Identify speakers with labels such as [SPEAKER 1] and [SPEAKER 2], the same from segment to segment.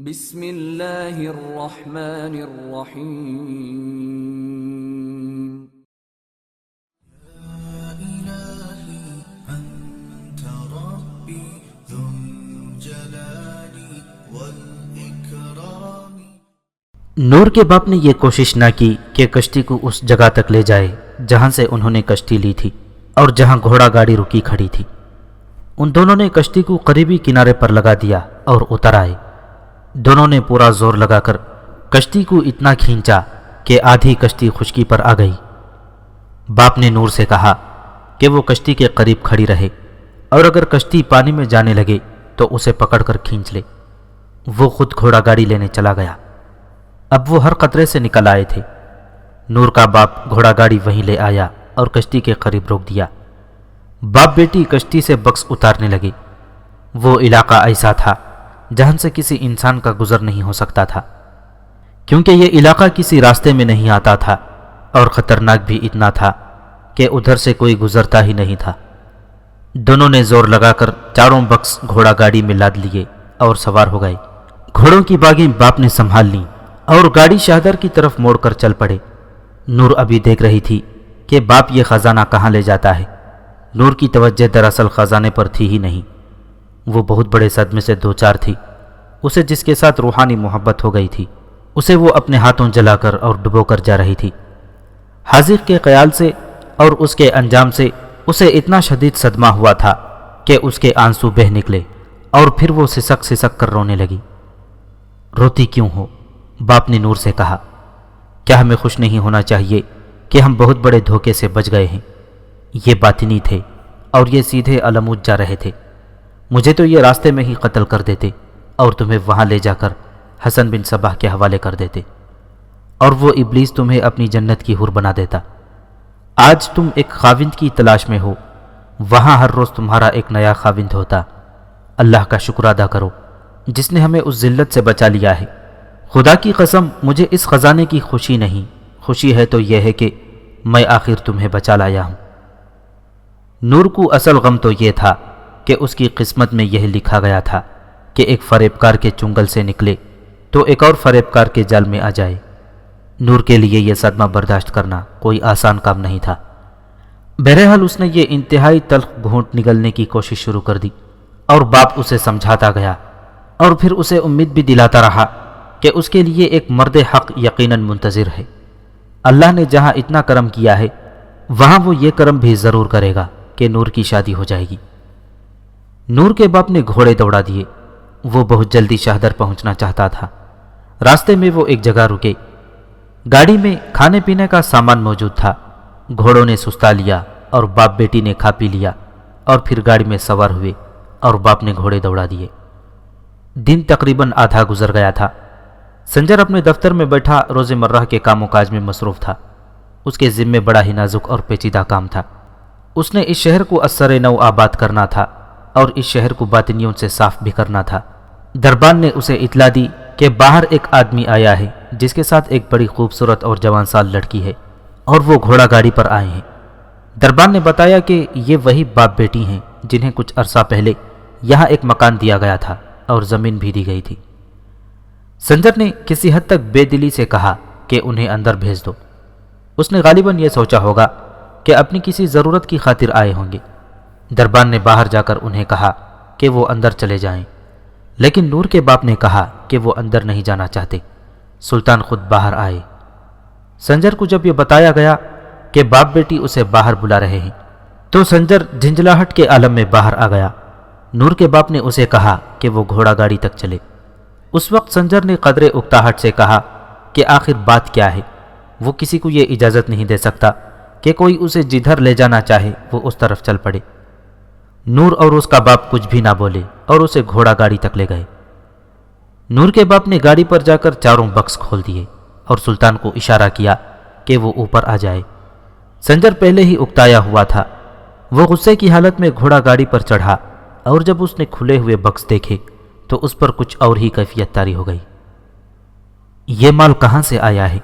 [SPEAKER 1] بسم اللہ الرحمن الرحیم
[SPEAKER 2] نور کے باپ نے یہ کوشش نہ کی کہ کشتی کو اس جگہ تک لے جائے جہاں سے انہوں نے کشتی لی تھی اور جہاں گھوڑا گاڑی رکی کھڑی تھی۔ ان دونوں نے کشتی کو قریبی کنارے پر لگا دیا اور اتر آئے۔ دونوں نے پورا زور لگا کر کشتی کو اتنا کھینچا کہ آدھی کشتی خشکی پر آ گئی۔ باپ نے نور سے کہا کہ وہ کشتی کے قریب کھڑی رہے اور اگر کشتی پانی میں جانے لگے تو اسے پکڑ کر کھینچ لے۔ وہ خود گھوڑا گاڑی لینے چلا گیا۔ اب وہ ہر قطرے سے نکل آئے تھے۔ نور کا باپ گھوڑا گاڑی وہیں لے آیا اور کشتی کے قریب روک دیا۔ باپ بیٹی کشتی سے بکس اتارنے لگے۔ وہ علاقہ ایسا تھا جہاں سے کسی انسان کا گزر نہیں ہو سکتا تھا، کیونکہ یہ علاقہ کسی راستے میں نہیں آتا تھا اور خطرناک بھی اتنا تھا کہ ادھر سے کوئی گزرتا ہی نہیں تھا۔ دونوں نے زور لگا کر چاروں بکس گھوڑا گاڑی میں لاد لیے اور سوار ہو گئے۔ گھوڑوں کی باگیں باپ نے سنبھال لیں اور گاڑی شہدر کی طرف موڑ کر چل پڑے۔ نور ابھی دیکھ رہی تھی کہ باپ یہ خزانہ کہاں لے جاتا ہے۔ نور کی توجہ دراصل خزانے پر تھی ہی نہیں۔ وہ بہت بڑے صدمے سے دوچار تھی۔ اسے جس کے ساتھ روحانی محبت ہو گئی تھی اسے وہ اپنے ہاتھوں جلا کر اور ڈبو کر جا رہی تھی۔ حاضر کے خیال سے اور اس کے انجام سے اسے اتنا شدید صدمہ ہوا تھا کہ اس کے آنسو بہہ نکلے اور پھر وہ سسک سسک کر رونے لگی۔ روتی کیوں ہو؟ باپ نے نور سے کہا۔ کیا ہمیں خوش نہیں ہونا چاہیے کہ ہم بہت بڑے دھوکے سے بچ گئے ہیں؟ یہ باطنی تھے اور یہ سیدھے علمود جا رہے تھے۔ مجھے تو یہ راستے میں ہی قتل کر دیتے اور تمہیں وہاں لے جا کر حسن بن صباح کے حوالے کر دیتے، اور وہ ابلیس تمہیں اپنی جنت کی حور بنا دیتا۔ آج تم ایک خاوند کی تلاش میں ہو، وہاں ہر روز تمہارا ایک نیا خاوند ہوتا۔ اللہ کا شکر ادا کرو جس نے ہمیں اس ذلت سے بچا لیا ہے۔ خدا کی قسم مجھے اس خزانے کی خوشی نہیں، خوشی ہے تو یہ ہے کہ میں آخر تمہیں بچا لایا ہوں۔ نور کو اصل غم تو یہ تھا کہ اس کی قسمت میں یہ لکھا گیا تھا کہ ایک فریبکار کے چنگل سے نکلے تو ایک اور فریبکار کے جال میں آ جائے۔ نور کے لیے یہ صدمہ برداشت کرنا کوئی آسان کام نہیں تھا۔ بہرحال اس نے یہ انتہائی تلخ گھونٹ نگلنے کی کوشش شروع کر دی اور باپ اسے سمجھاتا گیا اور پھر اسے امید بھی دلاتا رہا کہ اس کے لیے ایک مرد حق یقیناً منتظر ہے۔ اللہ نے جہاں اتنا کرم کیا ہے وہاں وہ یہ کرم بھی ضرور کرے گا کہ نور کی شادی ہو جائے گی۔ نور کے باپ نے گھوڑے دوڑا دیے۔ وہ بہت جلدی شہدر پہنچنا چاہتا تھا۔ راستے میں وہ ایک جگہ رکے۔ گاڑی میں کھانے پینے کا سامان موجود تھا۔ گھوڑوں نے سستا لیا اور باپ بیٹی نے کھا پی لیا اور پھر گاڑی میں سوار ہوئے اور باپ نے گھوڑے دوڑا دیے۔ دن تقریباً آدھا گزر گیا تھا۔ سنجر اپنے دفتر میں بیٹھا روزمرہ کے کام و کاج میں مصروف تھا۔ اس کے ذمے بڑا ہی نازک اور پیچیدہ کام تھا۔ اس نے اس شہر کو از سر نو آباد کرنا تھا اور اس شہر کو باطنیوں سے صاف بھی کرنا تھا۔ دربان نے اسے اطلاع دی کہ باہر ایک آدمی آیا ہے جس کے ساتھ ایک بڑی خوبصورت اور جوان سال لڑکی ہے اور وہ گھوڑا گاڑی پر آئے ہیں۔ دربان نے بتایا کہ یہ وہی باپ بیٹی ہیں جنہیں کچھ عرصہ پہلے یہاں ایک مکان دیا گیا تھا اور زمین بھی دی گئی تھی۔ سنجر نے کسی حد تک بے دلی سے کہا کہ انہیں اندر بھیج دو۔ اس نے غالباً یہ سوچا ہوگا کہ اپنی کسی ضرورت کی خاطر آئے ہوں گے۔ دربان نے باہر جا کر انہیں کہا کہ وہ اندر چلے جائیں، لیکن نور کے باپ نے کہا کہ وہ اندر نہیں جانا چاہتے، سلطان خود باہر آئے۔ سنجر کو جب یہ بتایا گیا کہ باپ بیٹی اسے باہر بلا رہے ہیں تو سنجر جھنجھلاہٹ کے عالم میں باہر آ گیا۔ نور کے باپ نے اسے کہا کہ وہ گھوڑا گاڑی تک چلے۔ اس وقت سنجر نے قدرے اکتاہٹ سے کہا کہ آخر بات کیا ہے؟ وہ کسی کو یہ اجازت نہیں دے سکتا کہ کوئی اسے جدھر لے جانا چاہے وہ اس طرف چل پڑے۔ نور اور اس کا باپ کچھ بھی نہ بولے اور اسے گھوڑا گاڑی تک لے گئے۔ نور کے باپ نے گاڑی پر جا کر چاروں بکس کھول دیے اور سلطان کو اشارہ کیا کہ وہ اوپر آ جائے۔ سنجر پہلے ہی اکتایا ہوا تھا۔ وہ غصے کی حالت میں گھوڑا گاڑی پر چڑھا اور جب اس نے کھلے ہوئے بکس دیکھے تو اس پر کچھ اور ہی کیفیت طاری ہو گئی۔ یہ مال کہاں سے آیا ہے؟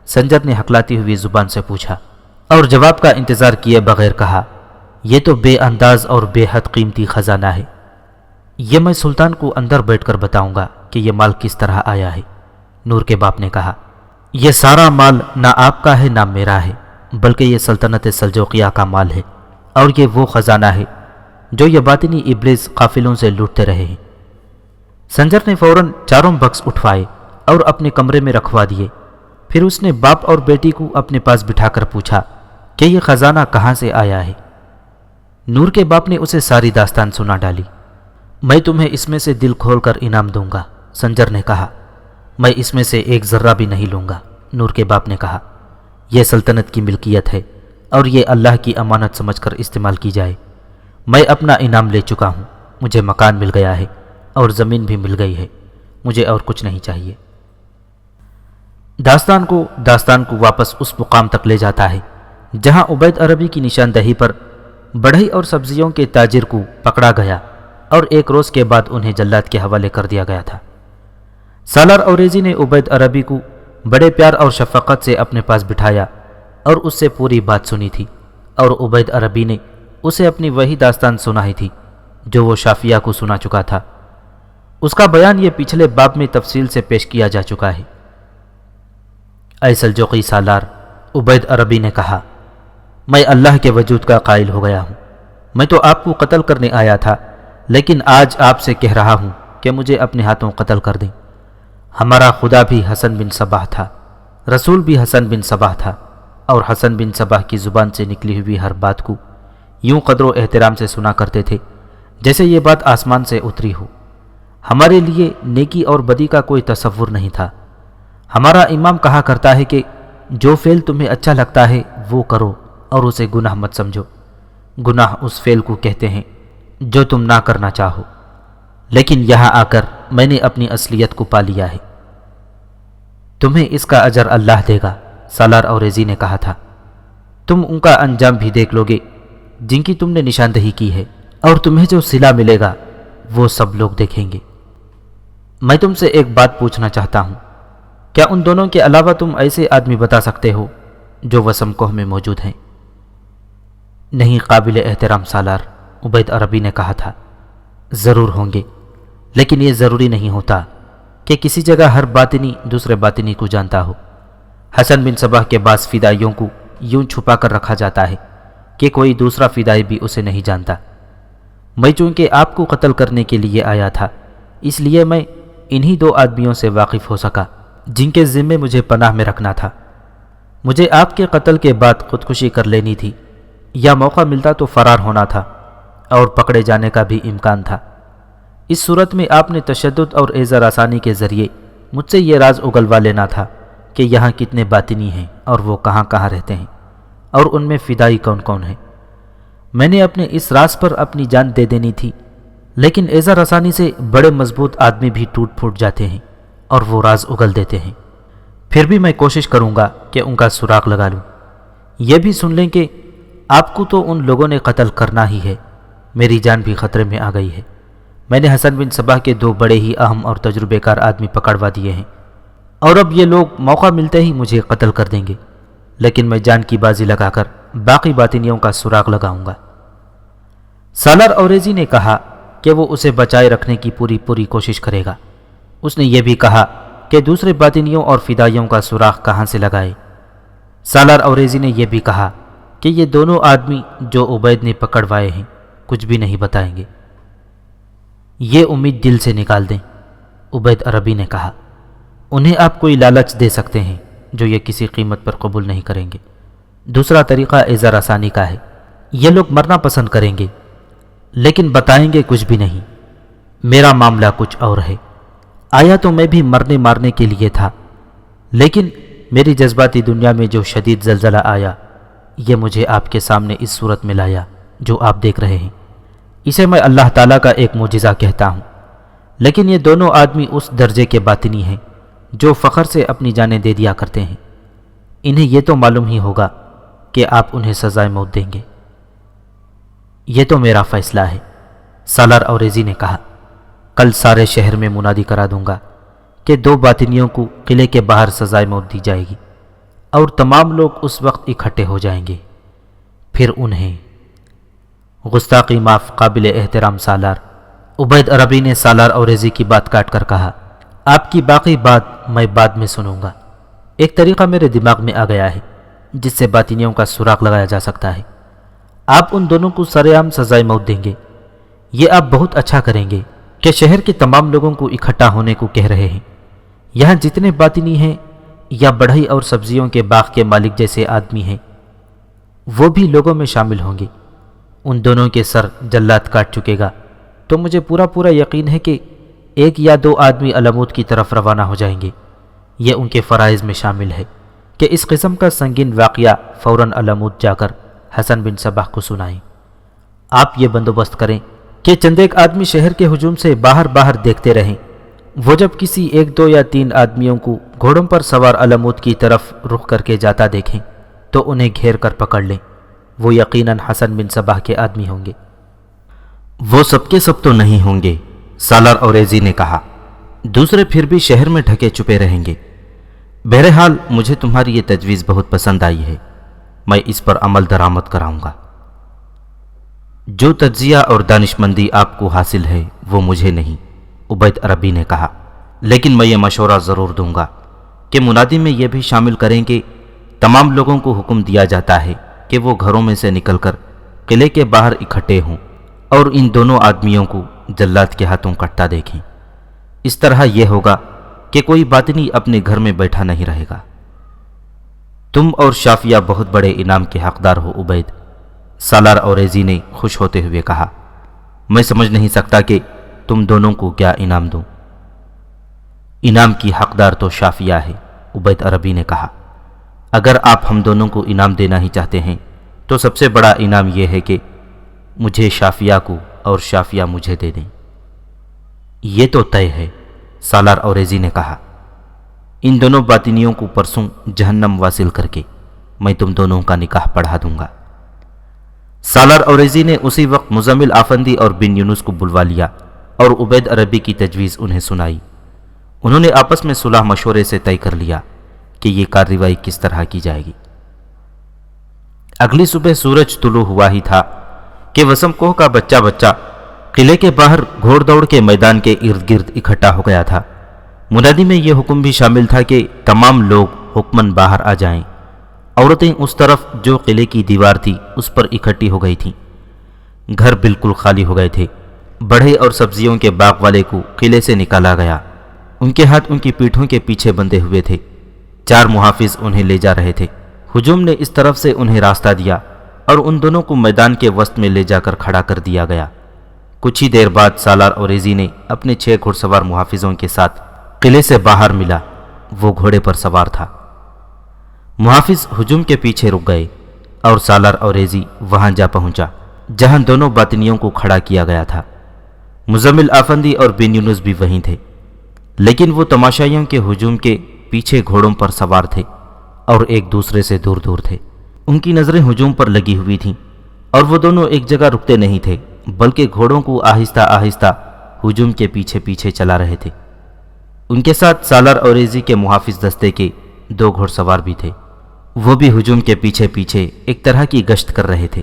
[SPEAKER 2] سنجر نے ہکلاتی ہوئی زبان سے پوچھا اور جواب کا انتظار کیے بغیر کہا، یہ تو بے انداز اور بے حد قیمتی خزانہ ہے۔ یہ میں سلطان کو اندر بیٹھ کر بتاؤں گا کہ یہ مال کس طرح آیا ہے۔ نور کے باپ نے کہا، یہ سارا مال نہ آپ کا ہے نہ میرا ہے، بلکہ یہ سلطنت سلجوقیہ کا مال ہے، اور یہ وہ خزانہ ہے جو یہ باطنی ابلیس قافلوں سے لوٹتے رہے ہیں۔ سنجر نے فوراً چاروں بکس اٹھوائے اور اپنے کمرے میں رکھوا دیے۔ پھر اس نے باپ اور بیٹی کو اپنے پاس بٹھا کر پوچھا کہ یہ خزانہ کہاں سے آیا ہے۔ نور کے باپ نے اسے ساری داستان سنا ڈالی۔ میں تمہیں اس میں سے دل کھول کر انعام دوں گا، سنجر نے کہا۔ میں اس میں سے ایک ذرہ بھی نہیں لوں گا، نور کے باپ نے کہا۔ یہ سلطنت کی ملکیت ہے اور یہ اللہ کی امانت سمجھ کر استعمال کی جائے۔ میں اپنا انعام لے چکا ہوں، مجھے مکان مل گیا ہے اور زمین بھی مل گئی ہے، مجھے اور کچھ نہیں چاہیے۔ داستان کو واپس اس مقام تک لے جاتا ہے جہاں عبید عربی کی نشاندہی پر بڑھئی اور سبزیوں کے تاجر کو پکڑا گیا اور ایک روز کے بعد انہیں جلاد کے حوالے کر دیا گیا تھا۔ سالار اوریزی نے عبید عربی کو بڑے پیار اور شفقت سے اپنے پاس بٹھایا اور اس سے پوری بات سنی تھی، اور عبید عربی نے اسے اپنی وہی داستان سنائی تھی جو وہ شافیہ کو سنا چکا تھا۔ اس کا بیان یہ پچھلے باب میں تفصیل سے پیش کیا جا چکا ہے۔ اے سلجوقی سالار، عبید عربی نے کہا، میں اللہ کے وجود کا قائل ہو گیا ہوں۔ میں تو آپ کو قتل کرنے آیا تھا، لیکن آج آپ سے کہہ رہا ہوں کہ مجھے اپنے ہاتھوں قتل کر دیں۔ ہمارا خدا بھی حسن بن صباح تھا، رسول بھی حسن بن صباح تھا، اور حسن بن صباح کی زبان سے نکلی ہوئی ہر بات کو یوں قدر و احترام سے سنا کرتے تھے جیسے یہ بات آسمان سے اتری ہو۔ ہمارے لیے نیکی اور بدی کا کوئی تصور نہیں تھا۔ ہمارا امام کہا کرتا ہے کہ جو فعل تمہیں اچھا لگتا ہے وہ کرو اور اسے گناہ مت سمجھو۔ گناہ اس فعل کو کہتے ہیں جو تم نہ کرنا چاہو، لیکن یہاں آ کر میں نے اپنی اصلیت کو پا لیا ہے۔ تمہیں اس کا اجر اللہ دے گا، سالار اوریزی نے کہا تھا۔ تم ان کا انجام بھی دیکھ لو گے جن کی تم نے نشاندہی کی ہے، اور تمہیں جو صلہ ملے گا وہ سب لوگ دیکھیں گے۔ میں تم سے ایک بات پوچھنا چاہتا ہوں، کیا ان دونوں کے علاوہ تم ایسے آدمی بتا سکتے ہو جو وسم کوہ میں موجود ہیں؟ نہیں قابل احترام سالار، عبید عربی نے کہا تھا۔ ضرور ہوں گے، لیکن یہ ضروری نہیں ہوتا کہ کسی جگہ ہر باطنی دوسرے باطنی کو جانتا ہو۔ حسن بن صباح کے بعض فدائیوں کو یوں چھپا کر رکھا جاتا ہے کہ کوئی دوسرا فدائی بھی اسے نہیں جانتا۔ میں چونکہ آپ کو قتل کرنے کے لیے آیا تھا، اس لیے میں انہی دو آدمیوں سے واقف ہو سکا جن کے ذمے مجھے پناہ میں رکھنا تھا۔ مجھے آپ کے قتل کے بعد خودکشی کر لینی تھی، یا موقع ملتا تو فرار ہونا تھا، اور پکڑے جانے کا بھی امکان تھا۔ اس صورت میں آپ نے تشدد اور اعزار آسانی کے ذریعے مجھ سے یہ راز اگلوا لینا تھا کہ یہاں کتنے باطنی ہیں اور وہ کہاں کہاں رہتے ہیں، اور ان میں فدائی کون کون ہیں۔ میں نے اپنے اس راز پر اپنی جان دے دینی تھی، لیکن اعزار آسانی سے بڑے مضبوط آدمی بھی ٹوٹ پھوٹ جاتے ہیں اور وہ راز اگل دیتے ہیں۔ پھر بھی میں کوشش کروں گا کہ ان کا سراغ لگا لوں۔ یہ بھی سن لیں کہ آپ کو تو ان لوگوں نے قتل کرنا ہی ہے، میری جان بھی خطرے میں آ گئی ہے۔ میں نے حسن بن صباح کے دو بڑے ہی اہم اور تجربے کار آدمی پکڑوا دیے ہیں، اور اب یہ لوگ موقع ملتے ہی مجھے قتل کر دیں گے، لیکن میں جان کی بازی لگا کر باقی باطنیوں کا سراغ لگاؤں گا۔ سالار اوریزی نے کہا کہ وہ اسے بچائے رکھنے کی پوری کوشش کرے گا۔ اس نے یہ بھی کہا کہ دوسرے باطنیوں اور فدائیوں کا سراغ کہاں سے لگائے۔ سالار اوریزی نے یہ بھی کہا کہ یہ دونوں آدمی جو عبید نے پکڑوائے ہیں کچھ بھی نہیں بتائیں گے۔ یہ امید دل سے نکال دیں، عبید عربی نے کہا۔ انہیں آپ کوئی لالچ دے سکتے ہیں جو یہ کسی قیمت پر قبول نہیں کریں گے۔ دوسرا طریقہ اعزار آسانی کا ہے۔ یہ لوگ مرنا پسند کریں گے، لیکن بتائیں گے کچھ بھی نہیں۔ میرا معاملہ کچھ اور ہے۔ آیا تو میں بھی مرنے مارنے کے لیے تھا، لیکن میری جذباتی دنیا میں جو شدید زلزلہ آیا یہ مجھے آپ کے سامنے اس صورت میں لایا جو آپ دیکھ رہے ہیں۔ اسے میں اللہ تعالیٰ کا ایک معجزہ کہتا ہوں، لیکن یہ دونوں آدمی اس درجے کے باطنی ہیں جو فخر سے اپنی جانیں دے دیا کرتے ہیں۔ انہیں یہ تو معلوم ہی ہوگا کہ آپ انہیں سزائے موت دیں گے۔ یہ تو میرا فیصلہ ہے، سالار اوریزی نے کہا۔ کل سارے شہر میں منادی کرا دوں گا کہ دو باطنیوں کو قلعے کے باہر سزائے موت دی جائے گی، اور تمام لوگ اس وقت اکٹھے ہو جائیں گے۔ پھر انہیں گستاخی معاف، قابل احترام سالار، عبید عربی نے سالار اوریزی کی بات کاٹ کر کہا۔ آپ کی باقی بات میں بعد میں سنوں گا۔ ایک طریقہ میرے دماغ میں آ گیا ہے جس سے باطنیوں کا سراغ لگایا جا سکتا ہے۔ آپ ان دونوں کو سر عام سزائے موت دیں گے۔ یہ آپ بہت اچھا کریں گے کہ شہر کے تمام لوگوں کو اکٹھا ہونے کو کہہ رہے ہیں۔ یہاں جتنے باطنی ہیں یا بڑھئی اور سبزیوں کے باغ کے مالک جیسے آدمی ہیں وہ بھی لوگوں میں شامل ہوں گے۔ ان دونوں کے سر جلاد کاٹ چکے گا تو مجھے پورا یقین ہے کہ 1 یا 2 آدمی علمود کی طرف روانہ ہو جائیں گے۔ یہ ان کے فرائض میں شامل ہے کہ اس قسم کا سنگین واقعہ فوراً علمود جا کر حسن بن صباح کو سنائیں۔ آپ یہ بندوبست کریں کہ چند ایک آدمی شہر کے ہجوم سے باہر دیکھتے رہیں۔ وہ جب کسی 1 2 یا 3 آدمیوں کو گھوڑوں پر سوار علمود کی طرف رخ کر کے جاتا دیکھیں تو انہیں گھیر کر پکڑ لیں۔ وہ یقیناً حسن بن صباح کے آدمی ہوں گے۔
[SPEAKER 3] وہ سب کے سب تو نہیں ہوں گے، سالار اوریزی نے کہا، دوسرے پھر بھی شہر میں ڈھکے چھپے رہیں گے۔ بہرحال مجھے تمہاری یہ تجویز بہت پسند آئی ہے، میں اس پر عمل درآمد کراؤں گا۔ جو تجزیہ اور دانشمندی آپ کو حاصل ہے وہ مجھے نہیں، عبید عربی نے کہا، لیکن میں یہ مشورہ ضرور دوں گا کہ منادی میں یہ بھی شامل کریں کہ تمام لوگوں کو حکم دیا جاتا ہے کہ وہ گھروں میں سے نکل کر قلعے کے باہر اکٹھے ہوں اور ان دونوں آدمیوں کو جلاد کے ہاتھوں کٹتا دیکھیں۔ اس طرح یہ ہوگا کہ کوئی باطنی اپنے گھر میں بیٹھا نہیں رہے گا۔ تم اور شافیہ بہت بڑے انعام کے حقدار ہو عبید، سالار اوریزی نے خوش ہوتے ہوئے کہا۔ میں سمجھ نہیں سکتا کہ تم دونوں کو کیا انعام دوں۔ انعام کی حقدار تو شافیہ ہے، عبید عربی نے کہا۔ اگر آپ ہم دونوں کو انعام دینا ہی چاہتے ہیں تو سب سے بڑا انعام یہ ہے کہ مجھے شافیہ کو اور شافیہ مجھے دے دیں۔ یہ تو طے ہے، سالار اوریزی نے کہا۔ ان دونوں باطنیوں کو پرسوں جہنم واصل کر کے میں تم دونوں کا نکاح پڑھا دوں گا۔ سالار اوریزی نے اسی وقت مزمل آفندی اور بن یونس کو بلوا لیا اور عبید عربی کی تجویز انہیں سنائی۔ انہوں نے آپس میں صلح مشورے سے طے کر لیا کہ یہ کارروائی کس طرح کی جائے گی۔ اگلی صبح سورج طلوع ہوا ہی تھا کہ وسم کوہ کا بچہ قلعے کے باہر گھوڑ دوڑ کے میدان کے ارد گرد اکٹھا ہو گیا تھا۔ منادی میں یہ حکم بھی شامل تھا کہ تمام لوگ حکماً باہر آ جائیں۔ عورتیں اس طرف جو قلعے کی دیوار تھی اس پر اکٹھی ہو گئی تھیں۔ گھر بالکل خالی ہو گئے تھے۔ بڑھے اور سبزیوں کے باغ والے کو قلعے سے نکالا گیا۔ ان کے ہاتھ ان کی پیٹھوں کے پیچھے بندھے ہوئے تھے۔ 4 محافظ انہیں لے جا رہے تھے۔ ہجوم نے اس طرف سے انہیں راستہ دیا اور ان دونوں کو میدان کے وسط میں لے جا کر کھڑا کر دیا گیا۔ کچھ ہی دیر بعد سالار اوریزی نے اپنے 6 گھڑ سوار محافظوں کے ساتھ قلعے سے باہر ملا۔ وہ گھوڑے پر سوار تھا۔ محافظ ہجوم کے پیچھے رک گئے اور سالار اوریزی وہاں جا پہنچا جہاں دونوں باطنیوں کو کھڑا کیا گیا تھا۔ مزمل آفندی اور بن یونس بھی وہیں تھے، لیکن وہ تماشائیوں کے ہجوم کے پیچھے گھوڑوں پر سوار تھے اور ایک دوسرے سے دور تھے۔ ان کی نظریں ہجوم پر لگی ہوئی تھیں اور وہ دونوں ایک جگہ رکتے نہیں تھے بلکہ گھوڑوں کو آہستہ آہستہ ہجوم کے پیچھے چلا رہے تھے۔ ان کے ساتھ سالار اوریزی کے محافظ دستے کے 2 گھوڑ سوار بھی تھے۔ وہ بھی ہجوم کے پیچھے ایک طرح کی گشت کر رہے تھے۔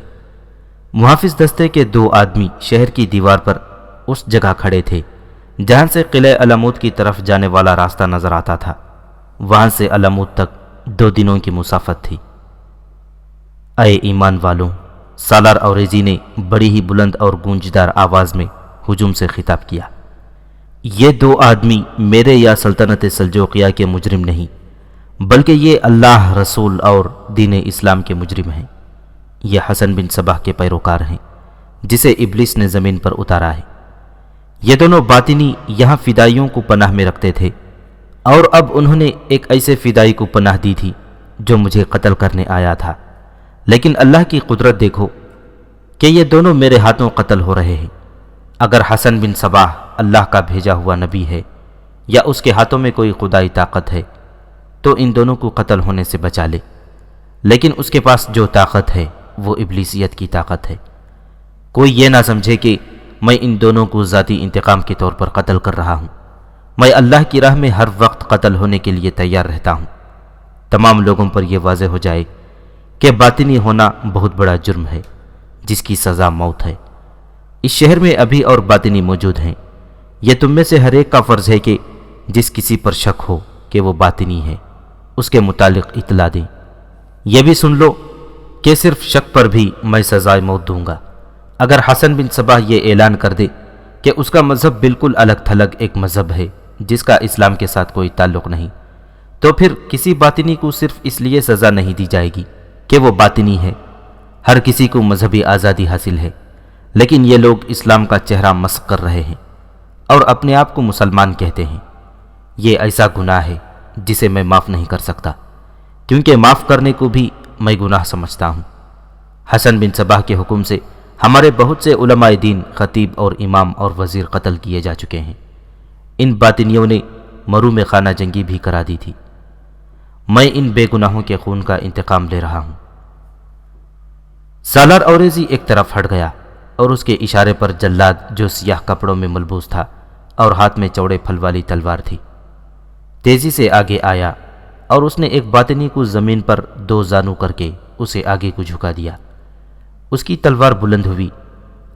[SPEAKER 3] محافظ دستے کے 2 آدمی شہر کی دیوار پر اس جگہ کھڑے تھے جہاں سے قلعہ علمود کی طرف جانے والا راستہ نظر آتا تھا۔ وہاں سے علمود تک 2 دنوں کی مسافت تھی۔ اے ایمان والوں، سالار اوریزی نے بڑی ہی بلند اور گونجدار آواز میں ہجوم سے خطاب کیا، یہ 2 آدمی میرے یا سلطنت سلجوقیہ کے مجرم نہیں بلکہ یہ اللہ، رسول اور دین اسلام کے مجرم ہیں۔ یہ حسن بن صباح کے پیروکار ہیں جسے ابلیس نے زمین پر اتارا ہے۔ یہ دونوں باطنی یہاں فدائیوں کو پناہ میں رکھتے تھے اور اب انہوں نے ایک ایسے فدائی کو پناہ دی تھی جو مجھے قتل کرنے آیا تھا، لیکن اللہ کی قدرت دیکھو کہ یہ دونوں میرے ہاتھوں قتل ہو رہے ہیں۔ اگر حسن بن صباح اللہ کا بھیجا ہوا نبی ہے یا اس کے ہاتھوں میں کوئی خدائی طاقت ہے تو ان دونوں کو قتل ہونے سے بچا لے، لیکن اس کے پاس جو طاقت ہے وہ ابلیسیت کی طاقت ہے۔ کوئی یہ نہ سمجھے کہ میں ان دونوں کو ذاتی انتقام کے طور پر قتل کر رہا ہوں۔ میں اللہ کی راہ میں ہر وقت قتل ہونے کے لیے تیار رہتا ہوں۔ تمام لوگوں پر یہ واضح ہو جائے کہ باطنی ہونا بہت بڑا جرم ہے جس کی سزا موت ہے۔ اس شہر میں ابھی اور باطنی موجود ہیں۔ یہ تم میں سے ہر ایک کا فرض ہے کہ جس کسی پر شک ہو کہ وہ باطنی ہے اس کے متعلق اطلاع دیں۔ یہ بھی سن لو کہ صرف شک پر بھی میں سزائے موت دوں گا۔ اگر حسن بن صباح یہ اعلان کر دے کہ اس کا مذہب بالکل الگ تھلگ ایک مذہب ہے جس کا اسلام کے ساتھ کوئی تعلق نہیں، تو پھر کسی باطنی کو صرف اس لیے سزا نہیں دی جائے گی کہ وہ باطنی ہے۔ ہر کسی کو مذہبی آزادی حاصل ہے، لیکن یہ لوگ اسلام کا چہرہ مسخ کر رہے ہیں اور اپنے آپ کو مسلمان کہتے ہیں۔ یہ ایسا گناہ ہے جسے میں معاف نہیں کر سکتا، کیونکہ معاف کرنے کو بھی میں گناہ سمجھتا ہوں۔ حسن بن صباح کے حکم سے ہمارے بہت سے علماء دین، خطیب اور امام اور وزیر قتل کیے جا چکے ہیں۔ ان باطنیوں نے مرو میں خانہ جنگی بھی کرا دی تھی۔ میں ان بے گناہوں کے خون کا انتقام لے رہا ہوں۔ سالار اوریزی ایک طرف ہٹ گیا اور اس کے اشارے پر جلاد جو سیاہ کپڑوں میں ملبوس تھا اور ہاتھ میں چوڑے پھل والی تلوار تھی، تیزی سے آگے آیا اور اس نے ایک باطنی کو زمین پر 2 زانو کر کے اسے آگے کو جھکا دیا۔ اس کی تلوار بلند ہوئی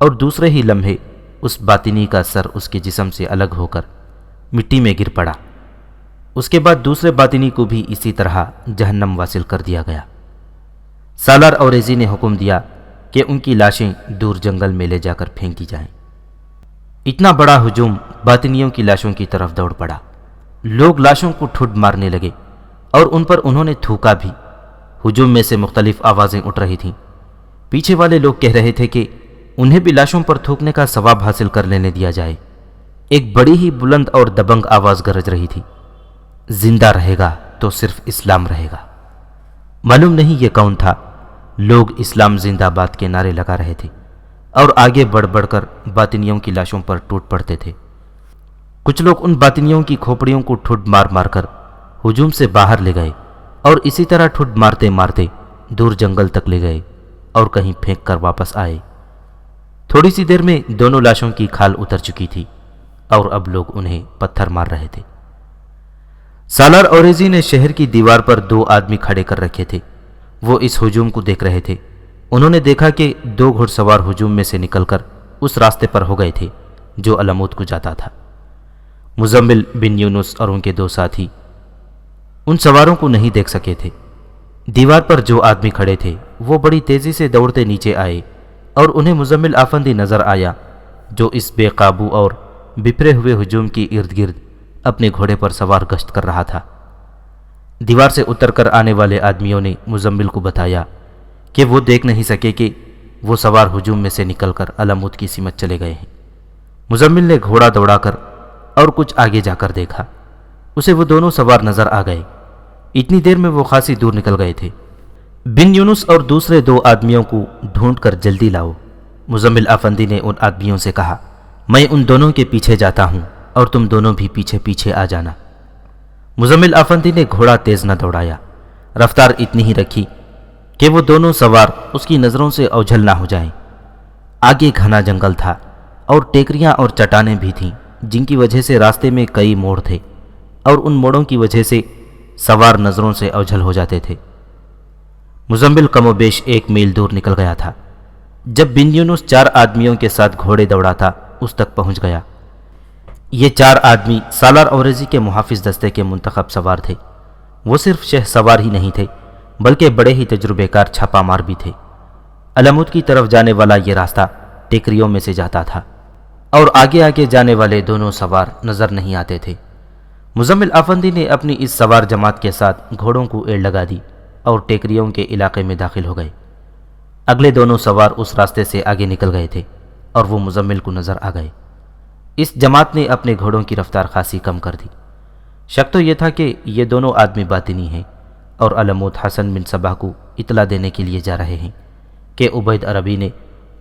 [SPEAKER 3] اور دوسرے ہی لمحے اس باطنی کا سر اس کے جسم سے الگ ہو کر مٹی میں گر پڑا۔ اس کے بعد دوسرے باطنی کو بھی اسی طرح جہنم واصل کر دیا گیا۔ سالار اوریزی نے حکم دیا کہ ان کی لاشیں دور جنگل میں لے جا کر پھینک دی جائیں۔ اتنا بڑا ہجوم باطنیوں کی لاشوں کی طرف دوڑ پڑا۔ لوگ لاشوں کو ٹھڈ مارنے لگے اور ان پر انہوں نے تھوکا بھی۔ ہجوم میں سے مختلف آوازیں اٹھ رہی تھیں۔ پیچھے والے لوگ کہہ رہے تھے کہ انہیں بھی لاشوں پر تھوکنے کا ثواب حاصل کر لینے دیا جائے۔ ایک بڑی ہی بلند اور دبنگ آواز گرج رہی تھی، زندہ رہے گا تو صرف اسلام رہے گا۔ معلوم نہیں یہ کون تھا۔ لوگ اسلام زندہ باد کے نعرے لگا رہے تھے اور آگے بڑھ بڑھ کر باطنیوں کی لاشوں پر ٹوٹ پڑتے تھے۔ کچھ لوگ ان باطنیوں کی کھوپڑیوں کو ٹھڈ مار مار کر ہجوم سے باہر لے گئے اور اسی طرح ٹھڈ مارتے مارتے دور جنگل تک لے گئے اور کہیں پھینک کر واپس آئے۔ تھوڑی سی دیر میں دونوں لاشوں کی کھال اتر چکی تھی اور اب لوگ انہیں پتھر مار رہے تھے۔ سالار اوریزی نے شہر کی دیوار پر 2 آدمی کھڑے کر رکھے تھے۔ وہ اس ہجوم کو دیکھ رہے تھے۔ انہوں نے دیکھا کہ 2 گھڑ سوار ہجوم میں سے نکل کر اس راستے پر ہو گئے تھے جو علموت کو جاتا تھا۔ مزمل بن یونس اور ان کے 2 ساتھی ان سواروں کو نہیں دیکھ سکے تھے۔ دیوار پر جو آدمی کھڑے تھے وہ بڑی تیزی سے دوڑتے نیچے آئے اور انہیں مزمل آفندی نظر آیا جو اس بے قابو اور بپھرے ہوئے ہجوم کی ارد گرد اپنے گھوڑے پر سوار گشت کر رہا تھا۔ دیوار سے اتر کر آنے والے آدمیوں نے مزمل کو بتایا کہ وہ دیکھ نہیں سکے کہ وہ سوار ہجوم میں سے نکل کر علموت کی سمت چلے گئے ہیں۔ مزمل نے گھوڑا دوڑا کر اور کچھ آگے جا کر دیکھا، اسے وہ دونوں سوار نظر آ گئے۔ اتنی دیر میں وہ خاصی دور نکل گئے تھے۔ بن یونس اور دوسرے 2 آدمیوں کو ڈھونڈ کر جلدی لاؤ۔ مزمل آفندی نے ان آدمیوں سے کہا، میں ان دونوں کے پیچھے جاتا ہوں اور تم دونوں بھی پیچھے پیچھے آ جانا۔ مزمل آفندی نے گھوڑا تیز نہ دوڑایا، رفتار اتنی ہی رکھی کہ وہ دونوں سوار اس کی نظروں سے اوجھل نہ ہو جائیں۔ آگے گھنا جنگل تھا اور ٹیکریاں اور چٹانیں بھی تھیں جن کی وجہ سے راستے میں کئی موڑ تھے اور ان موڑوں کی وجہ سے سوار نظروں سے اوجھل ہو جاتے تھے۔ مزمل کم و بیش 1 میل دور نکل گیا تھا جب بن یونس 4 آدمیوں کے ساتھ گھوڑے دوڑا تھا اس تک پہنچ گیا۔ یہ 4 آدمی سالار اوریزی کے محافظ دستے کے منتخب سوار تھے۔ وہ صرف شہ سوار ہی نہیں تھے بلکہ بڑے ہی تجربے کار چھاپا مار بھی تھے۔ علموت کی طرف جانے والا یہ راستہ ٹیکریوں میں سے جاتا تھا اور آگے آگے جانے والے دونوں سوار نظر نہیں آتے تھے۔ مزمل آفندی نے اپنی اس سوار جماعت کے ساتھ گھوڑوں کو ایڑ لگا دی اور ٹیکریوں کے علاقے میں داخل ہو گئے۔ اگلے دونوں سوار اس راستے سے آگے نکل گئے تھے اور وہ مزمل کو نظر آ گئے۔ اس جماعت نے اپنے گھوڑوں کی رفتار خاصی کم کر دی۔ شک تو یہ تھا کہ یہ دونوں آدمی باطنی ہیں اور علموت حسن بن صباح کو اطلاع دینے کے لیے جا رہے ہیں کہ عبید عربی نے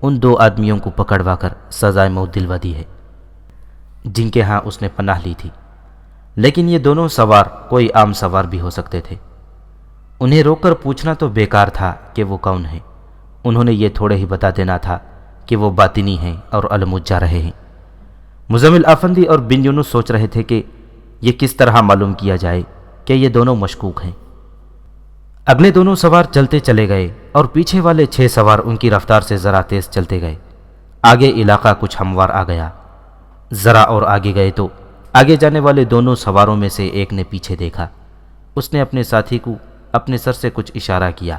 [SPEAKER 3] ان 2 آدمیوں کو پکڑوا کر سزائے موت دلوا دی ہے جن کے ہاں اس نے پناہ لی تھی۔ لیکن یہ دونوں سوار کوئی عام سوار بھی ہو سکتے تھے۔ انہیں روک کر پوچھنا تو بیکار تھا کہ وہ کون ہیں۔ انہوں نے یہ تھوڑے ہی بتا دینا تھا کہ وہ باطنی ہیں اور علموت جا رہے ہیں۔ مزمل آفندی اور بن یونس سوچ رہے تھے کہ یہ کس طرح معلوم کیا جائے کہ یہ دونوں مشکوک ہیں۔ اگلے دونوں سوار چلتے چلے گئے اور پیچھے والے 6 سوار ان کی رفتار سے ذرا تیز چلتے گئے۔ آگے علاقہ کچھ ہموار آ گیا۔ ذرا اور آگے گئے تو آگے جانے والے دونوں سواروں میں سے ایک نے پیچھے دیکھا۔ اس نے اپنے ساتھی کو اپنے سر سے کچھ اشارہ کیا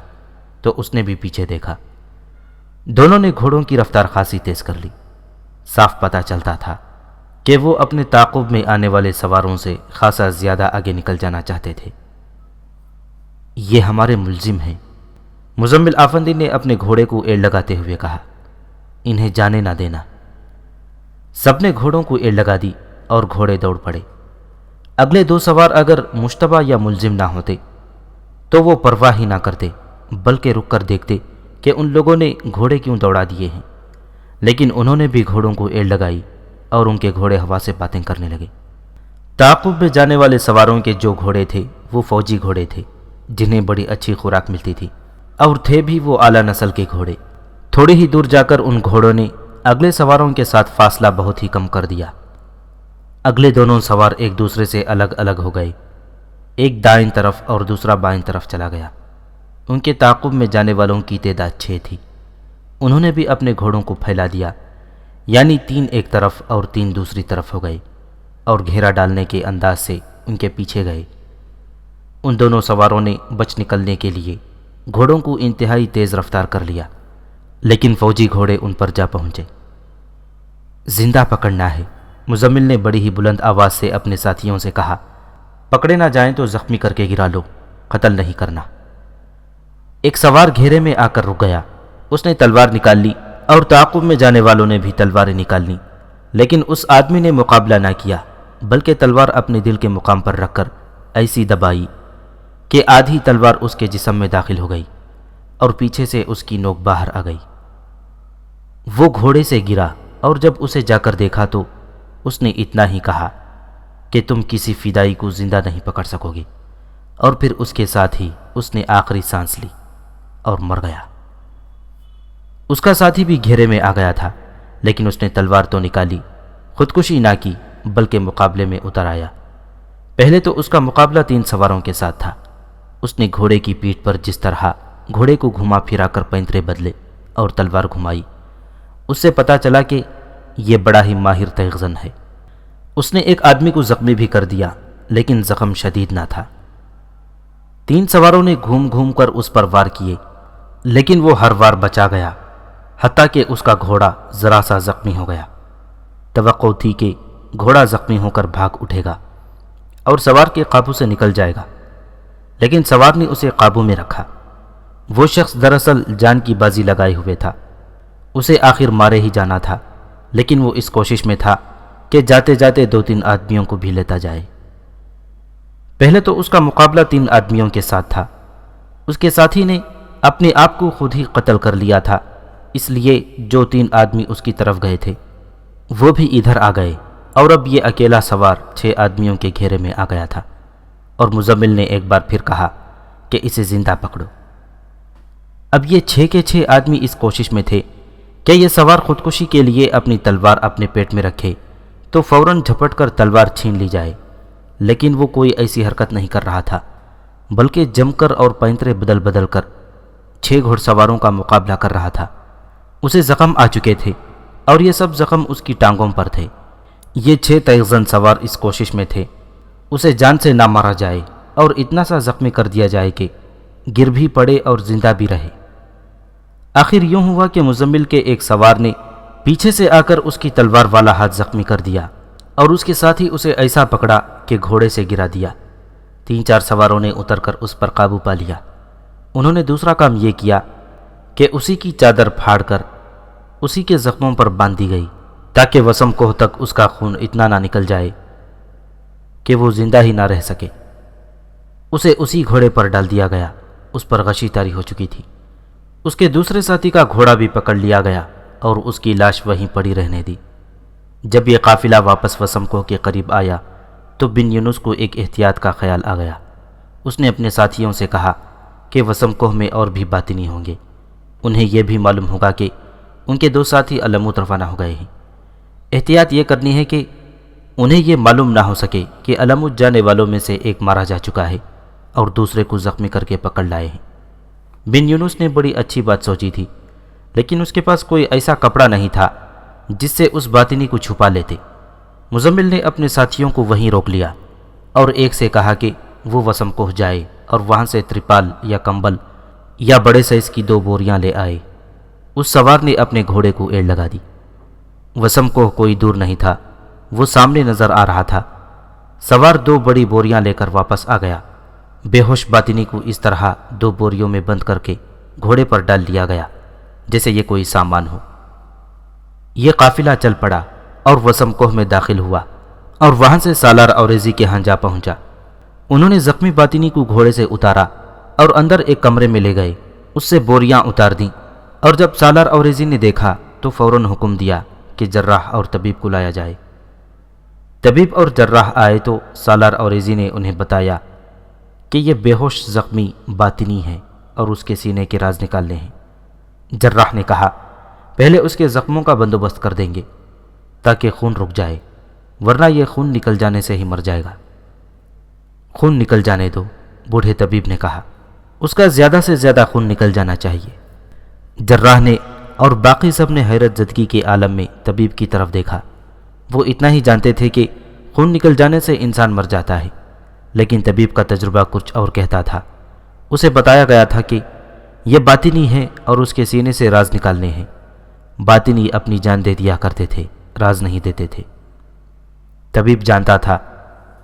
[SPEAKER 3] تو اس نے بھی پیچھے دیکھا۔ دونوں نے گھوڑوں کی رفتار خاصی تیز کر لی۔ صاف پتہ چلتا تھا کہ وہ اپنے تعاقب میں آنے والے سواروں سے خاصا زیادہ آگے نکل جانا چاہتے تھے۔ یہ ہمارے ملزم ہیں، مزمل آفندی نے اپنے گھوڑے کو ایڑ لگاتے ہوئے کہا۔ انہیں جانے نہ دینا۔ سب نے گھوڑوں کو ایڑ لگا دی اور گھوڑے دوڑ پڑے۔ اگلے دو سوار اگر مشتبہ یا ملزم نہ ہوتے تو وہ پرواہ ہی نہ کرتے، بلکہ رک کر دیکھتے کہ ان لوگوں نے گھوڑے کیوں دوڑا دیے ہیں، لیکن انہوں نے بھی گھوڑوں کو ایڑ لگائی اور ان کے گھوڑے ہوا سے باتیں کرنے لگے۔ تعاقب میں جانے والے سواروں کے جو گھوڑے تھے وہ فوجی گھوڑے تھے، جنہیں بڑی اچھی خوراک ملتی تھی، اور تھے بھی وہ اعلیٰ نسل کے گھوڑے۔ تھوڑی ہی دور جا کر ان گھوڑوں نے اگلے سواروں کے ساتھ فاصلہ بہت ہی کم کر دیا۔ اگلے دونوں سوار ایک دوسرے سے الگ الگ ہو گئے، ایک دائیں طرف اور دوسرا بائیں طرف چلا گیا۔ ان کے تعاقب میں جانے والوں کی تعداد 6 تھی۔ انہوں نے بھی اپنے گھوڑوں کو پھیلا دیا، یعنی 3 ایک طرف اور 3 دوسری طرف ہو گئے، اور گھیرا ڈالنے کے انداز سے ان کے پیچھے گئے۔ ان دونوں سواروں نے بچ نکلنے کے لیے گھوڑوں کو انتہائی تیز رفتار کر لیا، لیکن فوجی گھوڑے ان پر جا پہنچے۔ زندہ پکڑنا ہے، مزمل نے بڑی ہی بلند آواز سے اپنے ساتھیوں سے کہا۔ پکڑے نہ جائیں تو زخمی کر کے گرا لو، قتل نہیں کرنا۔ ایک سوار گھیرے میں آ کر رک گیا۔ اس نے تلوار نکال لی اور تعاقب میں جانے والوں نے بھی تلواریں نکال لیں، لیکن اس آدمی نے مقابلہ نہ کیا، بلکہ تلوار اپنے دل کے مقام پر رکھ کر ایسی دبائی کہ آدھی تلوار اس کے جسم میں داخل ہو گئی اور پیچھے سے اس کی نوک باہر آ گئی۔ وہ گھوڑے سے گرا اور جب اسے جا کر دیکھا تو اس نے اتنا ہی کہا کہ تم کسی فدائی کو زندہ نہیں پکڑ سکو گے، اور پھر اس کے ساتھ ہی اس نے آخری سانس لی اور مر گیا۔ اس کا ساتھی بھی گھیرے میں آ گیا تھا، لیکن اس نے تلوار تو نکالی، خودکشی نہ کی، بلکہ مقابلے میں اتر آیا۔ پہلے تو اس کا مقابلہ 3 سواروں کے ساتھ تھا۔ اس نے گھوڑے کی پیٹھ پر جس طرح گھوڑے کو گھما پھرا کر پینترے بدلے اور تلوار گھمائی، اس سے پتا چلا کہ یہ بڑا ہی ماہر تیغزن ہے۔ اس نے ایک آدمی کو زخمی بھی کر دیا، لیکن زخم شدید نہ تھا۔ 3 سواروں نے گھوم گھوم کر اس پر وار کیے، لیکن وہ ہر وار بچا گیا، حتیٰ کہ اس کا گھوڑا ذرا سا زخمی ہو گیا۔ توقع تھی کہ گھوڑا زخمی ہو کر بھاگ اٹھے گا اور سوار کے قابو سے نکل جائے گا، لیکن سوار نے اسے قابو میں رکھا۔ وہ شخص دراصل جان کی بازی لگائے ہوئے تھا، اسے آخر مارے ہی جانا تھا، لیکن وہ اس کوشش میں تھا کہ جاتے جاتے 2-3 آدمیوں کو بھی لیتا جائے۔ پہلے تو اس کا مقابلہ 3 آدمیوں کے ساتھ تھا۔ اس کے ساتھی نے اپنے آپ کو خود ہی قتل کر لیا تھا، اس لیے جو 3 آدمی اس کی طرف گئے تھے وہ بھی ادھر آ گئے، اور اب یہ اکیلا سوار 6 آدمیوں کے گھیرے میں آ گیا تھا، اور مزمل نے ایک بار پھر کہا کہ اسے زندہ پکڑو۔ اب یہ 6 کے 6 آدمی اس کوشش میں تھے کہ یہ سوار خودکشی کے لیے اپنی تلوار اپنے پیٹ میں رکھے تو فوراً جھپٹ کر تلوار چھین لی جائے، لیکن وہ کوئی ایسی حرکت نہیں کر رہا تھا، بلکہ جم کر اور پینترے بدل بدل کر 6 گھوڑ سواروں کا مقابلہ کر رہا تھا۔ اسے زخم آ چکے تھے اور یہ سب زخم اس کی ٹانگوں پر تھے۔ یہ 6 تیغزن سوار اس کوشش میں تھے اسے جان سے نہ مارا جائے اور اتنا سا زخمی کر دیا جائے کہ گر بھی پڑے اور زندہ بھی رہے۔ آخر یوں ہوا کہ مزمل کے ایک سوار نے پیچھے سے آ کر اس کی تلوار والا ہاتھ زخمی کر دیا، اور اس کے ساتھ ہی اسے ایسا پکڑا کہ گھوڑے سے گرا دیا۔ 3-4 سواروں نے اتر کر اس پر قابو پا لیا۔ انہوں نے دوسرا کام یہ کیا کہ اسی کی چادر پھاڑ کر اسی کے زخموں پر باندھ دی گئی، تاکہ وسم کوہ تک اس کا خون اتنا نہ نکل جائے کہ وہ زندہ ہی نہ رہ سکے۔ اسے اسی گھوڑے پر ڈال دیا گیا، اس پر غشی طاری ہو چکی تھی۔ اس کے دوسرے ساتھی کا گھوڑا بھی پکڑ لیا گیا اور اس کی لاش وہیں پڑی رہنے دی۔ جب یہ قافلہ واپس وسم کوہ کے قریب آیا تو بن یونس کو ایک احتیاط کا خیال آ گیا۔ اس نے اپنے ساتھیوں سے کہا کہ وسم کوہ میں اور بھی باطنی ہوں گے، انہیں یہ بھی معلوم ہوگا کہ ان کے 2 ساتھی علموت روانہ ہو گئے ہیں۔ احتیاط یہ کرنی ہے کہ انہیں یہ معلوم نہ ہو سکے کہ علموت جانے والوں میں سے ایک مارا جا چکا ہے اور دوسرے کو زخمی کر کے پکڑ لائے ہیں۔ بن یونس نے بڑی اچھی بات سوچی تھی، لیکن اس کے پاس کوئی ایسا کپڑا نہیں تھا جس سے اس باطنی کو چھپا لیتے۔
[SPEAKER 2] مزمل نے اپنے ساتھیوں کو وہیں روک لیا اور ایک سے کہا کہ وہ وسم کوہ جائے اور وہاں سے ترپال یا کمبل یا بڑے سائز کی 2 بوریاں لے آئے۔ اس سوار نے اپنے گھوڑے کو ایڑ لگا دی۔ وسم کوہ کوئی دور نہیں تھا، وہ سامنے نظر آ رہا تھا۔ سوار 2 بڑی بوریاں لے کر واپس آ گیا۔ بے ہوش باطنی کو اس طرح 2 بوریوں میں بند کر کے گھوڑے پر ڈال لیا گیا جیسے یہ کوئی سامان ہو۔ یہ قافلہ چل پڑا اور وسم کوہ میں داخل ہوا اور وہاں سے سالار اوریزی کے ہاں جا پہنچا۔ انہوں نے زخمی باطنی کو گھوڑے سے اتارا اور اندر ایک کمرے میں لے گئے، اس سے بوریاں اتار دیں، اور جب سالار اوریزی نے دیکھا تو فوراً حکم دیا کہ جراح اور طبیب کو لایا جائے۔ طبیب اور جراح آئے تو سالار اوریزی نے انہیں بتایا کہ یہ بے ہوش زخمی باطنی ہے اور اس کے سینے کے راز نکالنے ہیں۔ جراح نے کہا پہلے اس کے زخموں کا بندوبست کر دیں گے تاکہ خون رک جائے، ورنہ یہ خون نکل جانے سے ہی مر جائے گا۔ خون نکل جانے دو، بوڑھے طبیب نے کہا، اس کا زیادہ سے زیادہ خون نکل جانا چاہیے۔ جراح نے اور باقی سب نے حیرت زدگی کے عالم میں طبیب کی طرف دیکھا۔ وہ اتنا ہی جانتے تھے کہ خون نکل جانے سے انسان مر جاتا ہے، لیکن طبیب کا تجربہ کچھ اور کہتا تھا۔ اسے بتایا گیا تھا کہ یہ باطنی ہے اور اس کے سینے سے راز نکالنے ہیں۔ باطنی اپنی جان دے دیا کرتے تھے، راز نہیں دیتے تھے۔ طبیب جانتا تھا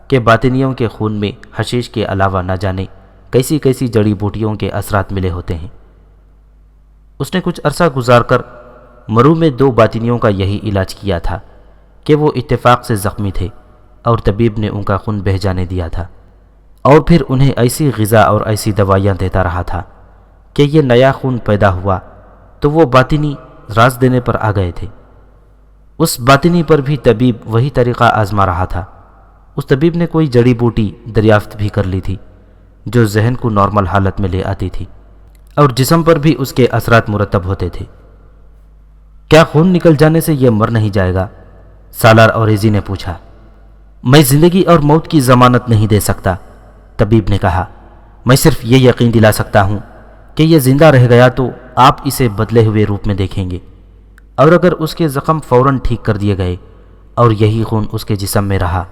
[SPEAKER 2] کہ باطنیوں کے خون میں حشیش کے علاوہ نہ جانے کیسی کیسی جڑی بوٹیوں کے اثرات ملے ہوتے ہیں۔ اس نے کچھ عرصہ گزار کر مرو میں 2 باطنیوں کا یہی علاج کیا تھا کہ وہ اتفاق سے زخمی تھے اور طبیب نے ان کا خون بہہ جانے دیا تھا، اور پھر انہیں ایسی غذا اور ایسی دوائیاں دیتا رہا تھا کہ یہ نیا خون پیدا ہوا تو وہ باطنی راز دینے پر آ گئے تھے۔ اس باطنی پر بھی طبیب وہی طریقہ آزما رہا تھا۔ اس طبیب نے کوئی جڑی بوٹی دریافت بھی کر لی تھی جو ذہن کو نارمل حالت میں لے آتی تھی اور جسم پر بھی اس کے اثرات مرتب ہوتے تھے۔ کیا خون نکل جانے سے یہ مر نہیں جائے گا؟ سالار اوریزی نے پوچھا۔ میں زندگی اور موت کی ضمانت نہیں دے سکتا، طبیب نے کہا۔ میں صرف یہ یقین دلا سکتا ہوں کہ یہ زندہ رہ گیا تو آپ اسے بدلے ہوئے روپ میں دیکھیں گے، اور اگر اس کے زخم فوراً ٹھیک کر دیے گئے اور یہی خون اس کے جسم میں رہا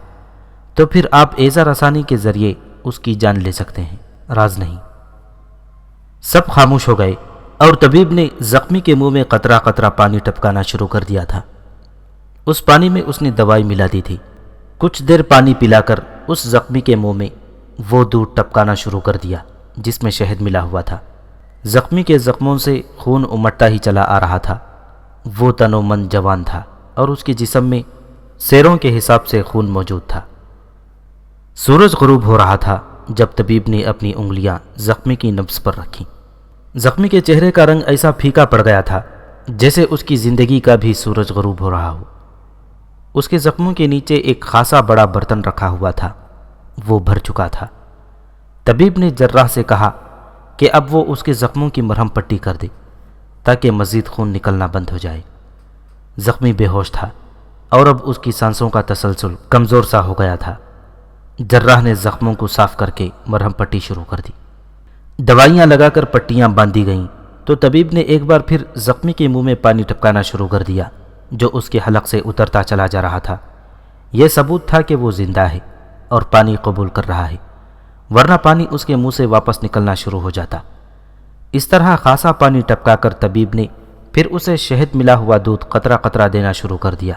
[SPEAKER 2] تو پھر آپ ایزا رسانی کے ذریعے اس کی جان لے سکتے ہیں، راز نہیں۔ سب خاموش ہو گئے اور طبیب نے زخمی کے منہ میں قطرہ قطرہ پانی ٹپکانا شروع کر دیا تھا۔ اس پانی میں اس نے دوائی ملا دی تھی۔ کچھ دیر پانی پلا کر اس زخمی کے منہ میں وہ دودھ ٹپکانا شروع کر دیا جس میں شہد ملا ہوا تھا۔ زخمی کے زخموں سے خون امٹتا ہی چلا آ رہا تھا۔ وہ تن و من جوان تھا اور اس کے جسم میں سیروں کے حساب سے خون موجود تھا۔ سورج غروب ہو رہا تھا جب طبیب نے اپنی انگلیاں زخمی کی نبض پر رکھیں۔ زخمی کے چہرے کا رنگ ایسا پھیکا پڑ گیا تھا جیسے اس کی زندگی کا بھی سورج غروب ہو رہا ہو۔ اس کے زخموں کے نیچے ایک خاصا بڑا برتن رکھا ہوا تھا، وہ بھر چکا تھا۔ طبیب نے جراح سے کہا کہ اب وہ اس کے زخموں کی مرہم پٹی کر دے تاکہ مزید خون نکلنا بند ہو جائے۔ زخمی بے ہوش تھا اور اب اس کی سانسوں کا تسلسل کمزور سا ہو گیا تھا۔ جراح نے زخموں کو صاف کر کے مرہم پٹی شروع کر دی۔ دوائیاں لگا کر پٹیاں باندھی گئیں تو طبیب نے ایک بار پھر زخمی کے منہ میں پانی ٹپکانا شروع کر دیا جو اس کے حلق سے اترتا چلا جا رہا تھا۔ یہ ثبوت تھا کہ وہ زندہ ہے اور پانی قبول کر رہا ہے، ورنہ پانی اس کے منہ سے واپس نکلنا شروع ہو جاتا۔ اس طرح خاصا پانی ٹپکا کر طبیب نے پھر اسے شہد ملا ہوا دودھ قطرہ قطرہ دینا شروع کر دیا۔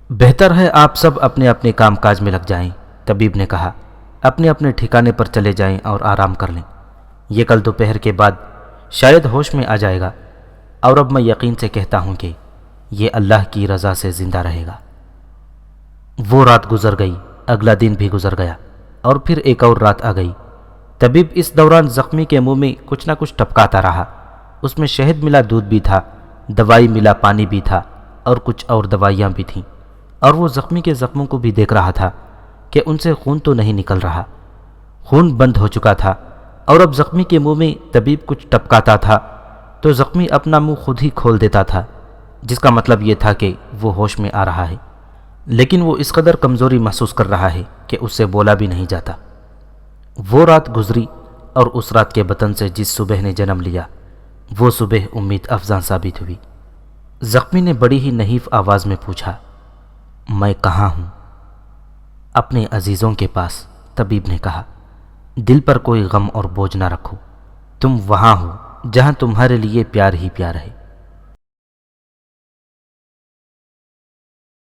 [SPEAKER 2] بہتر ہے آپ سب اپنے اپنے کام کاج میں لگ جائیں، طبیب نے کہا۔ اپنے اپنے ٹھکانے پر چلے جائیں اور آرام کر لیں۔ یہ کل دوپہر کے بعد شاید ہوش میں آ جائے گا، اور اب میں یقین سے کہتا ہوں کہ یہ اللہ کی رضا سے زندہ رہے گا۔ وہ رات گزر گئی، اگلا دن بھی گزر گیا، اور پھر ایک اور رات آ گئی۔ طبیب اس دوران زخمی کے منہ میں کچھ نہ کچھ ٹپکاتا رہا۔ اس میں شہد ملا دودھ بھی تھا، دوائی ملا پانی بھی تھا، اور کچھ اور دوائیاں بھی تھیں، اور وہ زخمی کے زخموں کو بھی دیکھ رہا تھا کہ ان سے خون تو نہیں نکل رہا۔ خون بند ہو چکا تھا، اور اب زخمی کے منہ میں طبیب کچھ ٹپکاتا تھا تو زخمی اپنا منہ خود ہی کھول دیتا تھا، جس کا مطلب یہ تھا کہ وہ ہوش میں آ رہا ہے، لیکن وہ اس قدر کمزوری محسوس کر رہا ہے کہ اس سے بولا بھی نہیں جاتا۔ وہ رات گزری، اور اس رات کے بطن سے جس صبح نے جنم لیا وہ صبح امید افزاں ثابت ہوئی۔ زخمی نے بڑی ہی نحیف آواز میں پوچھا، میں کہاں ہوں؟ اپنے عزیزوں کے پاس۔ طبیب نے کہا، دل پر کوئی غم اور بوجھ نہ رکھو، تم وہاں ہو جہاں تمہارے لیے پیار ہی پیار ہے۔